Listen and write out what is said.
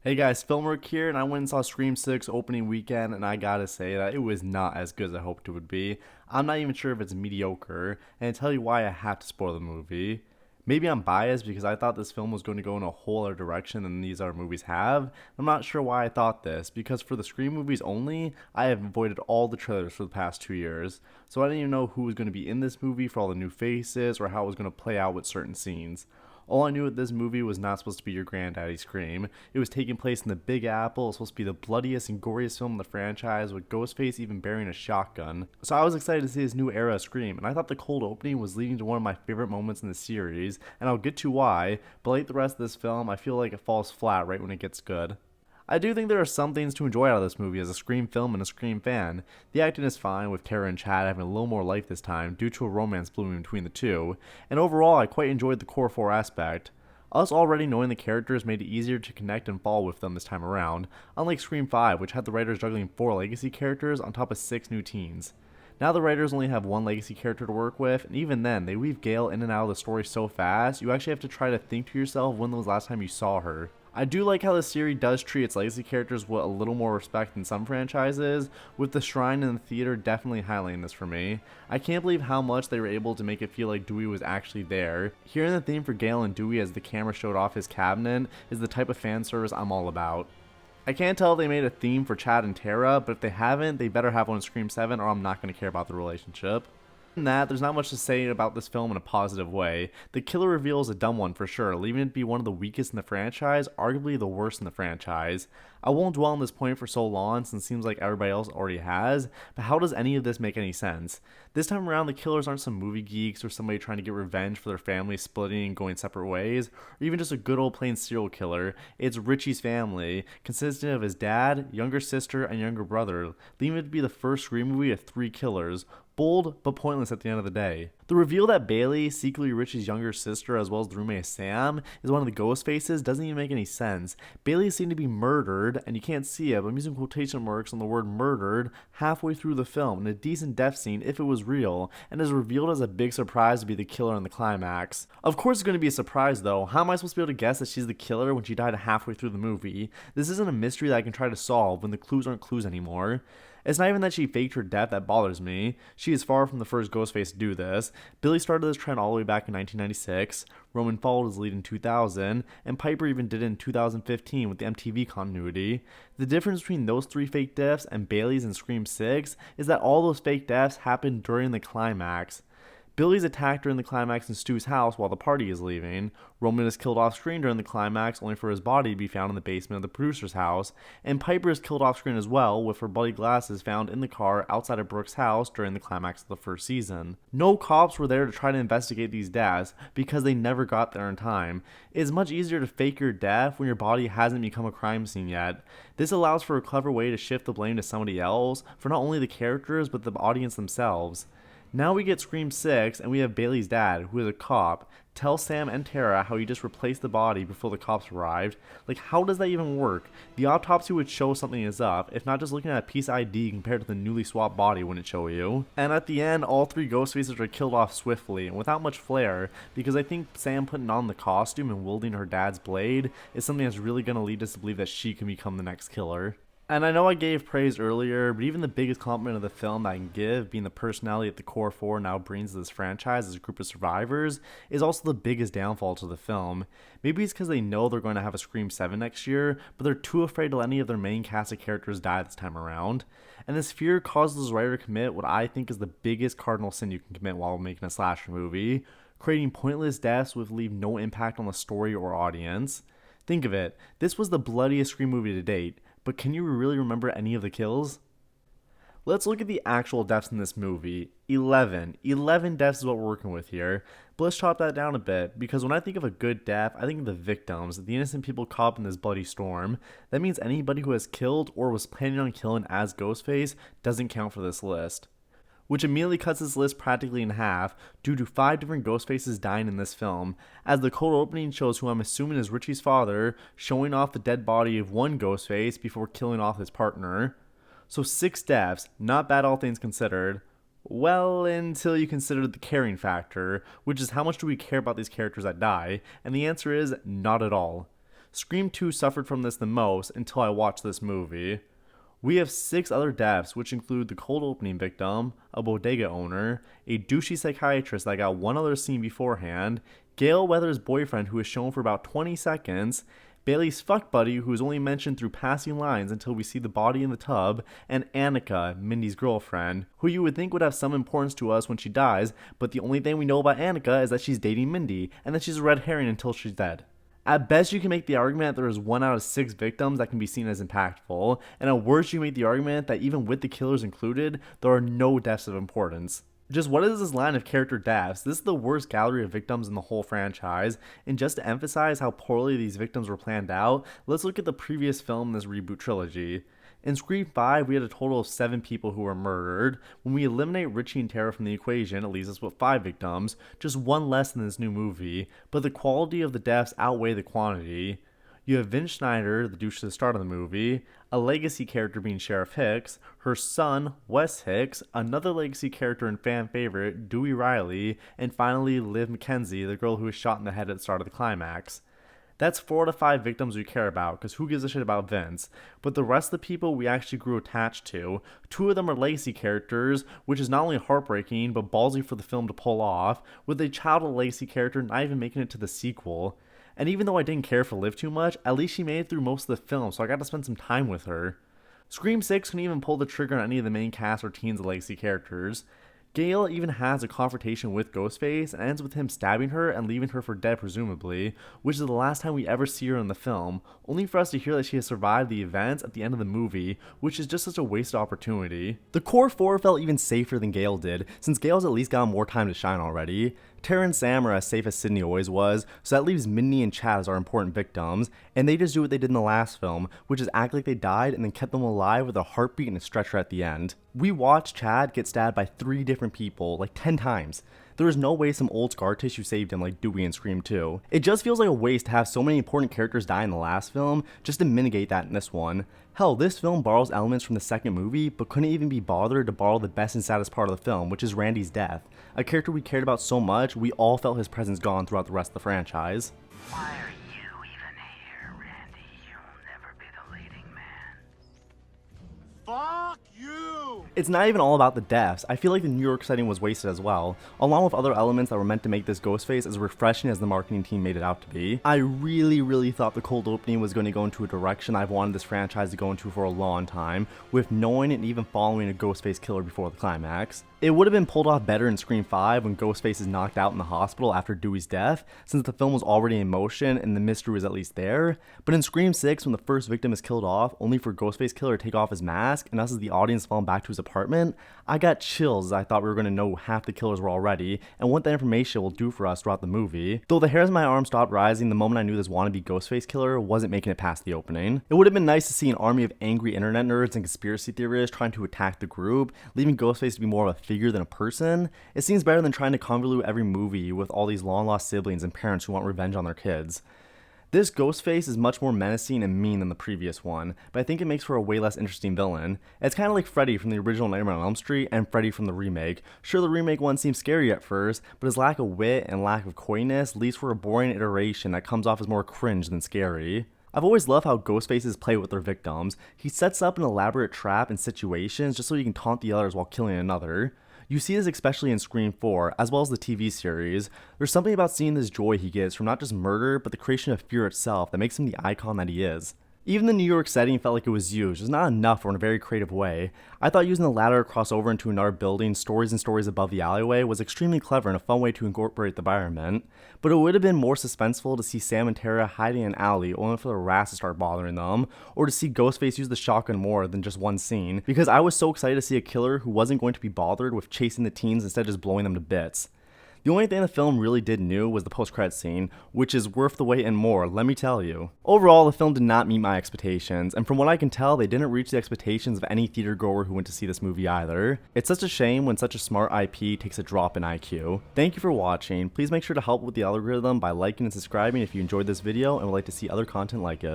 Hey guys, Filmwork here, and I went and saw Scream 6 opening weekend, and I gotta say that it was not as good as I hoped it would be. I'm not even sure if it's mediocre, and to tell you why I have to spoil the movie. Maybe I'm biased because I thought this film was going to go in a whole other direction than these other movies have. I'm not sure why I thought this, because for the Scream movies only, I have avoided all the trailers for the past 2 years. So I didn't even know who was going to be in this movie for all the new faces or how it was going to play out with certain scenes. All I knew with this movie was not supposed to be your granddaddy Scream. It was taking place in the Big Apple. It was supposed to be the bloodiest and goriest film in the franchise, with Ghostface even bearing a shotgun. So I was excited to see this new era of Scream, and I thought the cold opening was leading to one of my favorite moments in the series, and I'll get to why, but like the rest of this film, I feel like it falls flat right when it gets good. I do think there are some things to enjoy out of this movie as a Scream film and a Scream fan. The acting is fine, with Tara and Chad having a little more life this time due to a romance blooming between the two, and overall I quite enjoyed the core 4 aspect. Us already knowing the characters made it easier to connect and fall with them this time around, unlike Scream 5, which had the writers juggling 4 legacy characters on top of 6 new teens. Now the writers only have one legacy character to work with, and even then, they weave Gale in and out of the story so fast, you actually have to try to think to yourself when was the last time you saw her. I do like how the series does treat its legacy characters with a little more respect than some franchises, with the shrine and the theater definitely highlighting this for me. I can't believe how much they were able to make it feel like Dewey was actually there. Hearing the theme for Gale and Dewey as the camera showed off his cabinet is the type of fan service I'm all about. I can't tell if they made a theme for Chad and Tara, but if they haven't, they better have one in Scream 7 or I'm not going to care about the relationship. Than that, there's not much to say about this film in a positive way. The killer reveal is a dumb one for sure, leaving it to be one of the weakest in the franchise, arguably the worst in the franchise. I won't dwell on this point for so long since it seems like everybody else already has, but how does any of this make any sense? This time around, the killers aren't some movie geeks or somebody trying to get revenge for their family splitting and going separate ways, or even just a good old plain serial killer. It's Richie's family, consisting of his dad, younger sister, and younger brother, leaving it to be the first Scream movie of 3 killers. Bold, but pointless at the end of the day. The reveal that Bailey, secretly Richie's younger sister as well as the roommate Sam, is one of the ghost faces doesn't even make any sense. Bailey is seen to be murdered, and you can't see it, but I'm using quotation marks on the word murdered halfway through the film in a decent death scene if it was real, and is revealed as a big surprise to be the killer in the climax. Of course it's going to be a surprise though. How am I supposed to be able to guess that she's the killer when she died halfway through the movie? This isn't a mystery that I can try to solve when the clues aren't clues anymore. It's not even that she faked her death that bothers me. She is far from the first Ghostface to do this. Billy started this trend all the way back in 1996, Roman followed his lead in 2000, and Piper even did it in 2015 with the MTV continuity. The difference between those 3 fake deaths and Bailey's in Scream 6 is that all those fake deaths happened during the climax. Billy's attacked during the climax in Stu's house while the party is leaving. Roman is killed off screen during the climax, only for his body to be found in the basement of the producer's house. And Piper is killed off screen as well, with her bloody glasses found in the car outside of Brooke's house during the climax of the first season. No cops were there to try to investigate these deaths because they never got there in time. It is much easier to fake your death when your body hasn't become a crime scene yet. This allows for a clever way to shift the blame to somebody else for not only the characters but the audience themselves. Now we get Scream 6, and we have Bailey's dad, who is a cop, tell Sam and Tara how he just replaced the body before the cops arrived. Like, how does that even work? The autopsy would show something is up, if not just looking at a piece ID compared to the newly swapped body wouldn't show you. And at the end, all 3 Ghostfaces are killed off swiftly, and without much flair, because I think Sam putting on the costume and wielding her dad's blade is something that's really going to lead us to believe that she can become the next killer. And I know I gave praise earlier, but even the biggest compliment of the film that I can give, being the personality that the core 4 now brings to this franchise as a group of survivors, is also the biggest downfall to the film. Maybe it's because they know they're going to have a Scream 7 next year, but they're too afraid to let any of their main cast of characters die this time around. And this fear causes the writer to commit what I think is the biggest cardinal sin you can commit while making a slasher movie, creating pointless deaths which leave no impact on the story or audience. Think of it, this was the bloodiest Scream movie to date, but can you really remember any of the kills? Let's look at the actual deaths in this movie. 11. 11 deaths is what we're working with here. But let's chop that down a bit, because when I think of a good death, I think of the victims, the innocent people caught up in this bloody storm. That means anybody who has killed or was planning on killing as Ghostface doesn't count for this list, which immediately cuts this list practically in half due to 5 different Ghostfaces dying in this film, as the cold opening shows who I'm assuming is Richie's father showing off the dead body of one Ghostface before killing off his partner. So 6 deaths, not bad all things considered. Well, until you consider the caring factor, which is how much do we care about these characters that die, and the answer is not at all. Scream 2 suffered from this the most until I watched this movie. We have 6 other deaths, which include the cold opening victim, a bodega owner, a douchey psychiatrist that got one other scene beforehand, Gale Weathers' boyfriend who is shown for about 20 seconds, Bailey's fuck buddy who is only mentioned through passing lines until we see the body in the tub, and Annika, Mindy's girlfriend, who you would think would have some importance to us when she dies, but the only thing we know about Annika is that she's dating Mindy, and that she's a red herring until she's dead. At best, you can make the argument that there is 1 out of 6 victims that can be seen as impactful, and at worst, you can make the argument that even with the killers included, there are no deaths of importance. Just what is this line of character deaths? This is the worst gallery of victims in the whole franchise, and just to emphasize how poorly these victims were planned out, let's look at the previous film in this reboot trilogy. In Scream 5, we had a total of 7 people who were murdered. When we eliminate Richie and Tara from the equation, it leaves us with 5 victims, just 1 less than this new movie, but the quality of the deaths outweigh the quantity. You have Vince Schneider, the douche at the start of the movie, a legacy character being Sheriff Hicks, her son, Wes Hicks, another legacy character and fan favorite, Dewey Riley, and finally Liv McKenzie, the girl who was shot in the head at the start of the climax. That's 4 out of 5 victims we care about, because who gives a shit about Vince? But the rest of the people we actually grew attached to, 2 of them are legacy characters, which is not only heartbreaking, but ballsy for the film to pull off, with a child of a legacy character not even making it to the sequel. And even though I didn't care for Liv too much, at least she made it through most of the film, so I got to spend some time with her. Scream 6 couldn't even pull the trigger on any of the main cast or teens of legacy characters. Gale even has a confrontation with Ghostface and ends with him stabbing her and leaving her for dead presumably, which is the last time we ever see her in the film, only for us to hear that she has survived the events at the end of the movie, which is just such a wasted opportunity. The core 4 felt even safer than Gale did, since Gale's at least gotten more time to shine already. Tara and Sam are as safe as Sydney always was, so that leaves Mindy and Chad as our important victims, and they just do what they did in the last film, which is act like they died and then kept them alive with a heartbeat and a stretcher at the end. We watched Chad get stabbed by 3 different people, like 10 times. There is no way some old scar tissue saved him like Dewey in Scream 2. It just feels like a waste to have so many important characters die in the last film, just to mitigate that in this one. Hell, this film borrows elements from the second movie, but couldn't even be bothered to borrow the best and saddest part of the film, which is Randy's death. A character we cared about so much, we all felt his presence gone throughout the rest of the franchise. Why are you even here, Randy? You'll never be the leading man. Fuck you! It's not even all about the deaths. I feel like the New York setting was wasted as well, along with other elements that were meant to make this Ghostface as refreshing as the marketing team made it out to be. I really thought the cold opening was going to go into a direction I've wanted this franchise to go into for a long time, with knowing and even following a Ghostface killer before the climax. It would have been pulled off better in Scream 5 when Ghostface is knocked out in the hospital after Dewey's death, since the film was already in motion and the mystery was at least there, but in Scream 6 when the first victim is killed off, only for Ghostface killer to take off his mask and us as the audience falling back to his apartment, I got chills as I thought we were going to know half the killers were already, and what that information will do for us throughout the movie. Though the hairs on my arm stopped rising the moment I knew this wannabe Ghostface killer wasn't making it past the opening. It would have been nice to see an army of angry internet nerds and conspiracy theorists trying to attack the group, leaving Ghostface to be more of a figure than a person. It seems better than trying to convolute every movie with all these long lost siblings and parents who want revenge on their kids. This Ghostface is much more menacing and mean than the previous one, but I think it makes for a way less interesting villain. It's kind of like Freddy from the original Nightmare on Elm Street and Freddy from the remake. Sure, the remake one seems scary at first, but his lack of wit and lack of coyness leads for a boring iteration that comes off as more cringe than scary. I've always loved how Ghostfaces play with their victims. He sets up an elaborate trap and situations just so he can taunt the others while killing another. You see this especially in Scream 4, as well as the TV series. There's something about seeing this joy he gets from not just murder, but the creation of fear itself that makes him the icon that he is. Even the New York setting felt like it was used, just not enough or in a very creative way. I thought using the ladder to cross over into another building, stories and stories above the alleyway, was extremely clever and a fun way to incorporate the environment. But it would have been more suspenseful to see Sam and Tara hiding in an alley only for the rats to start bothering them, or to see Ghostface use the shotgun more than just one scene, because I was so excited to see a killer who wasn't going to be bothered with chasing the teens instead of just blowing them to bits. The only thing the film really did new was the post-credits scene, which is worth the wait and more, let me tell you. Overall, the film did not meet my expectations, and from what I can tell, they didn't reach the expectations of any theater goer who went to see this movie either. It's such a shame when such a smart IP takes a drop in IQ. Thank you for watching. Please make sure to help with the algorithm by liking and subscribing if you enjoyed this video and would like to see other content like it.